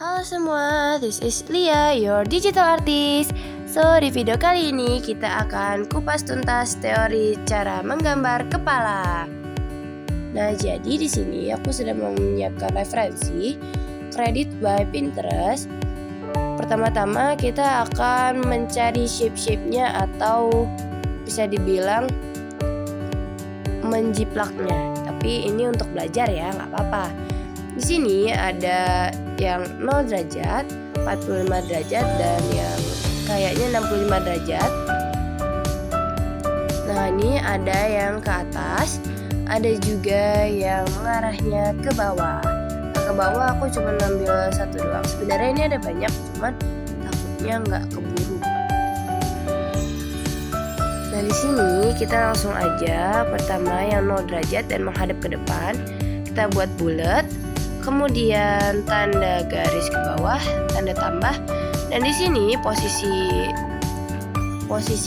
Halo semua, this is Lia, your digital artist. So, di video kali ini kita akan kupas tuntas teori cara menggambar kepala. Nah, jadi di sini aku sedang menyiapkan referensi Credit by Pinterest. Pertama-tama kita akan mencari shape-shape-nya atau bisa dibilang menjiplaknya. Tapi ini untuk belajar ya, nggak apa-apa. Di sini ada yang 0 derajat, 45 derajat, dan yang kayaknya 65 derajat. Nah, ini ada yang ke atas, ada juga yang mengarahnya ke bawah. Nah, ke bawah aku cuma ambil satu doang. Sebenarnya ini ada banyak, cuman takutnya nggak keburu. Nah, di sini kita langsung aja. Pertama yang 0 derajat dan menghadap ke depan, kita buat bulat. Kemudian tanda garis ke bawah, tanda tambah. Dan di sini posisi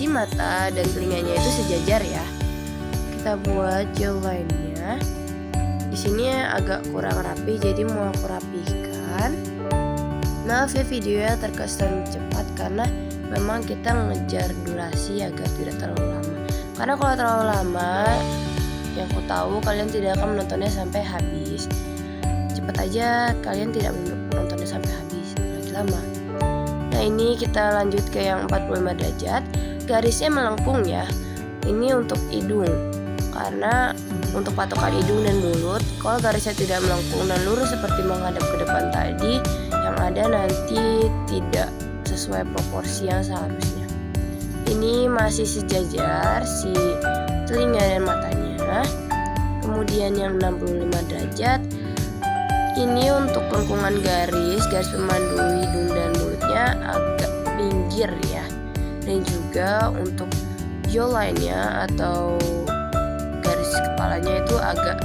mata dan telinganya itu sejajar ya. Kita buat jawline-nya. Di sini agak kurang rapi, jadi mau aku rapihkan. Maaf ya videonya terkesan cepat karena memang kita ngejar durasi agar tidak terlalu lama. Karena kalau terlalu lama, yang aku tahu kalian tidak akan menontonnya sampai habis. Cepat aja, kalian tidak menontonnya sampai habis, lagi lama. Nah, ini kita lanjut ke yang 45 derajat. Garisnya melengkung ya. Ini untuk hidung, karena untuk patokan hidung dan mulut. Kalau garisnya tidak melengkung dan lurus seperti menghadap ke depan tadi, yang ada nanti tidak sesuai proporsi yang seharusnya. Ini masih sejajar si telinga dan matanya. Kemudian yang 65 derajat, ini untuk lengkungan garis pemandu hidung dan mulutnya agak pinggir ya. Dan juga untuk jawline-nya atau garis kepalanya itu agak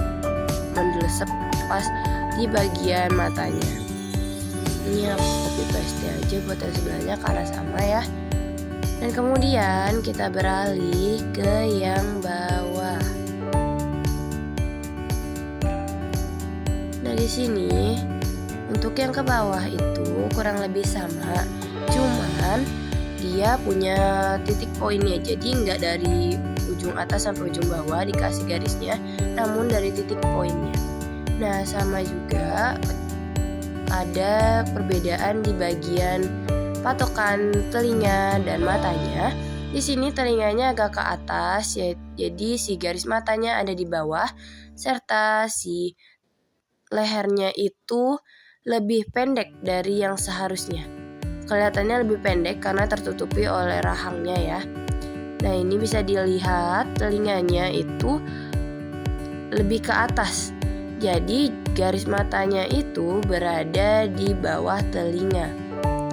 mendelesep pas di bagian matanya. Ini aku copy paste aja buat yang sebelahnya karena sama ya. Dan kemudian kita beralih ke yang bawah. Nah, di sini untuk yang ke bawah itu kurang lebih sama, cuman dia punya titik poinnya, jadi nggak dari ujung atas sampai ujung bawah dikasih garisnya, namun dari titik poinnya. Nah, sama juga ada perbedaan di bagian patokan telinga dan matanya. Di sini telinganya agak ke atas, ya, jadi si garis matanya ada di bawah, serta si lehernya itu lebih pendek dari yang seharusnya. Kelihatannya lebih pendek karena tertutupi oleh rahangnya ya. Nah, ini bisa dilihat telinganya itu lebih ke atas. Jadi garis matanya itu berada di bawah telinga.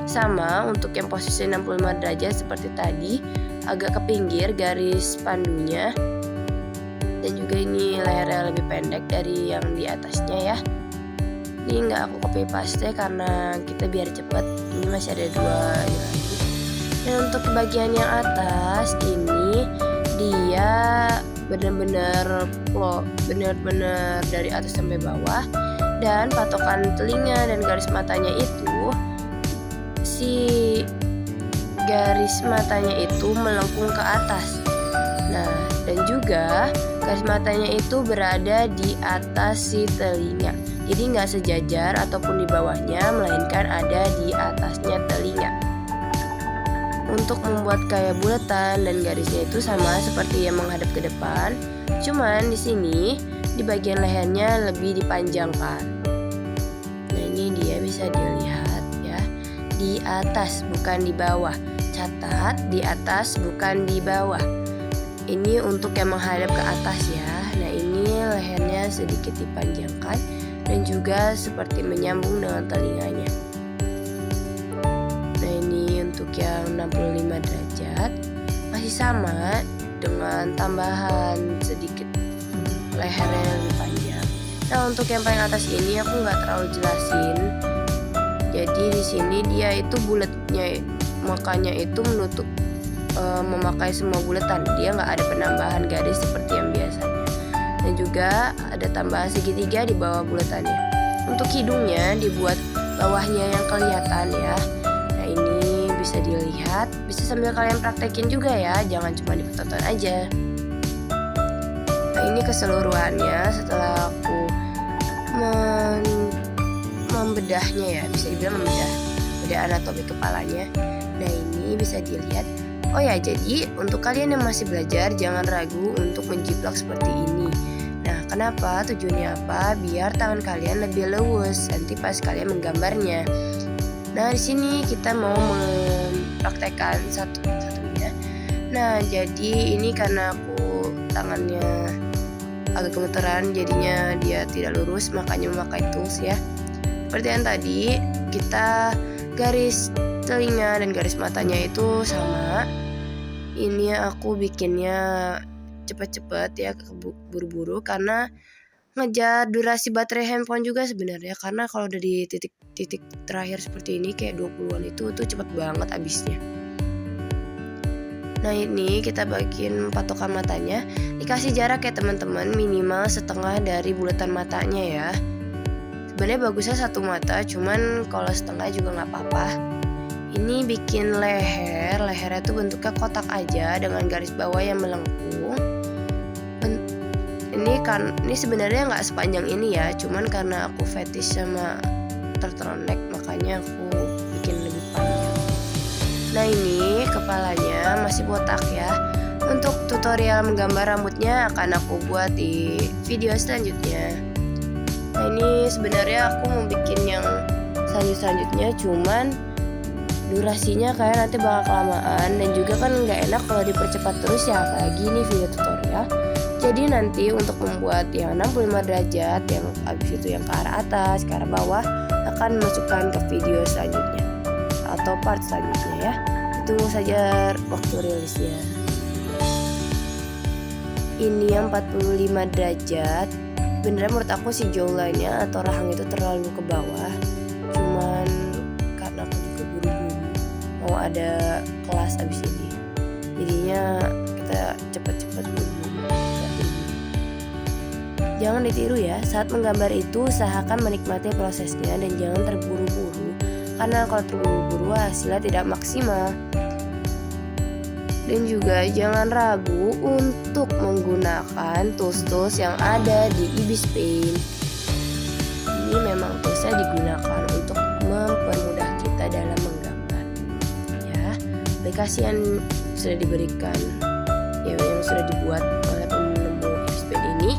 Sama untuk yang posisi 65 derajat seperti tadi, agak ke pinggir garis pandunya. Dan juga ini lehernya lebih pendek dari yang di atasnya ya. Ini nggak aku copy paste karena kita biar cepet. Ini masih ada 2 ini lagi. Dan untuk bagian yang atas ini dia benar-benar dari atas sampai bawah. Dan patokan telinga dan garis matanya itu, si garis matanya itu melengkung ke atas. Nah, dan juga garis matanya itu berada di atas si telinga. Jadi nggak sejajar ataupun di bawahnya, melainkan ada di atasnya telinga. Untuk membuat kayak bulatan dan garisnya itu sama seperti yang menghadap ke depan. Cuman di sini di bagian lehernya lebih dipanjangkan. Nah, ini dia bisa dilihat ya. Di atas bukan di bawah. Catat, di atas bukan di bawah. Ini untuk yang menghadap ke atas ya. Nah, ini lehernya sedikit dipanjangkan dan juga seperti menyambung dengan telinganya. Nah, ini untuk yang 65 derajat masih sama dengan tambahan sedikit lehernya yang lebih panjang. Nah, untuk yang paling atas ini aku nggak terlalu jelasin. Jadi di sini dia itu bulatnya, makanya itu menutup memakai semua bulatan. Dia nggak ada penambahan garis seperti yang biasanya. Dan juga ada tambahan segitiga di bawah bulatannya. Untuk hidungnya dibuat bawahnya yang kelihatan ya. Nah ini bisa dilihat, bisa sambil kalian praktekin juga ya, jangan cuma ditonton aja. Nah ini keseluruhannya setelah aku membedahnya ya, bisa dibilang bedah anatomi kepalanya. Nah ini bisa dilihat. Oh ya, jadi untuk kalian yang masih belajar jangan ragu untuk menjiplak seperti ini. Nah kenapa? Tujuannya apa? Biar tangan kalian lebih luwes nanti pas kalian menggambarnya. Nah di sini kita mau mempraktekkan satunya. Nah jadi ini karena aku tangannya agak gemeteran, jadinya dia tidak lurus, makanya memakai tools ya. Seperti yang tadi, kita garis telinga dan garis matanya itu sama. Ini aku bikinnya cepet-cepet ya, buru-buru karena ngejar durasi baterai handphone juga sebenarnya. Karena kalau udah di titik terakhir seperti ini kayak 20-an itu tuh cepet banget habisnya. Nah ini kita bikin patokan matanya, dikasih jarak ya teman-teman, minimal setengah dari bulatan matanya ya. Sebenarnya bagusnya satu mata, cuman kalau setengah juga nggak apa-apa. Ini bikin lehernya tuh bentuknya kotak aja dengan garis bawah yang melengkung. Ini sebenarnya nggak sepanjang ini ya, cuman karena aku fetish sama turtleneck makanya aku bikin lebih panjang. Nah ini kepalanya masih botak ya. Untuk tutorial menggambar rambutnya akan aku buat di video selanjutnya. Nah ini sebenarnya aku mau bikin yang selanjutnya, cuman durasinya kayak nanti bakal kelamaan dan juga kan nggak enak kalau dipercepat terus ya, apalagi ini video tutorial. Jadi nanti untuk membuat yang 65 derajat, yang abis itu yang ke arah atas, ke arah bawah, akan masukkan ke video selanjutnya atau part selanjutnya ya. Tunggu saja waktu rilisnya. Ini yang 45 derajat. Sebenarnya menurut aku si jawline-nya atau rahang itu terlalu ke bawah. Cuman karena aku juga buru-buru mau ada kelas abis ini, jadinya kita cepet-cepet buru-buru. Jangan ditiru ya, saat menggambar itu usahakan menikmati prosesnya dan jangan terburu-buru. Karena kalau terburu-buru hasilnya tidak maksimal. Dan juga jangan ragu untuk menggunakan tools-tools yang ada di Ibis Paint. Ini memang toolsnya digunakan untuk mempermudah kita dalam menggambar. Ya, aplikasi yang sudah diberikan, ya yang sudah dibuat oleh penemu Ibis Paint ini,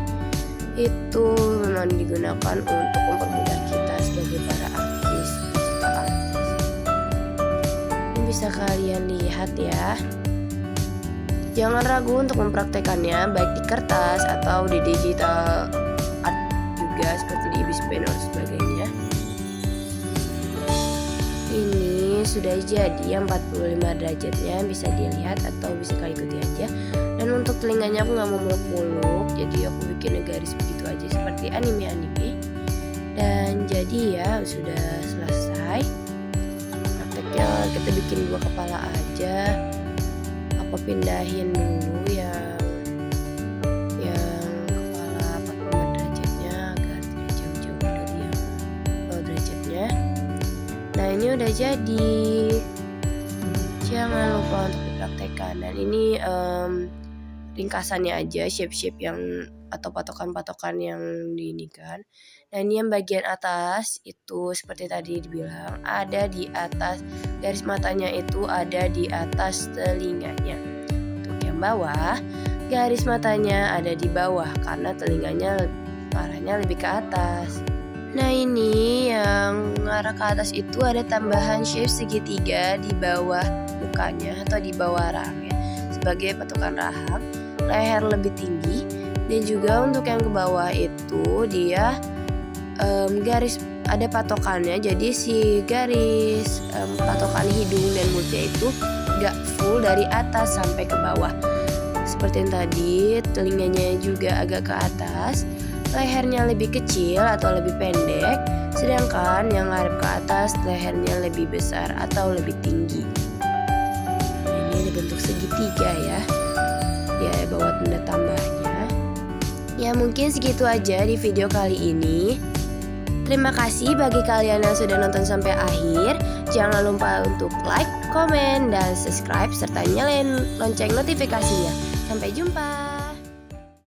itu memang digunakan untuk mempermudah kita sebagai para artis. Ini bisa kalian lihat ya. Jangan ragu untuk mempraktekannya baik di kertas atau di digital art juga seperti di Ibis Paint dan sebagainya. Ini sudah jadi yang 45 derajatnya, bisa dilihat atau bisa kalian ikuti aja. Dan untuk telinganya aku nggak mau muluk-muluk, jadi aku bikin garis begitu aja seperti anime-anime. Dan jadi ya sudah selesai. Prakteknya kita bikin 2 kepala aja. Aku pindahin dulu yang kepala 45 derajatnya agar tidak jauh-jauh dari yang 0 derajatnya. Nah ini udah jadi, jangan lupa untuk dipraktekkan. Dan ini ringkasannya aja, shape-shape yang atau patokan-patokan yang diinikan. Nah ini yang bagian atas itu seperti tadi dibilang ada di atas garis matanya, itu ada di atas telinganya. Untuk yang bawah, garis matanya ada di bawah karena telinganya arahnya lebih ke atas. Nah ini yang mengarah ke atas itu ada tambahan shape segitiga di bawah mukanya atau di bawah rahangnya sebagai patokan rahang. Leher lebih tinggi, dan juga untuk yang ke bawah itu dia garis ada patokannya, jadi si garis patokan hidung dan mulutnya itu gak full dari atas sampai ke bawah. Seperti yang tadi, telinganya juga agak ke atas, lehernya lebih kecil atau lebih pendek, sedangkan yang ngarep ke atas lehernya lebih besar atau lebih tinggi. Nah, ini bentuk segitiga ya. Ya bawa tanda tambahnya. Ya mungkin segitu aja di video kali ini. Terima kasih bagi kalian yang sudah nonton sampai akhir. Jangan lupa untuk like, komen, dan subscribe serta nyalain lonceng notifikasinya. Sampai jumpa.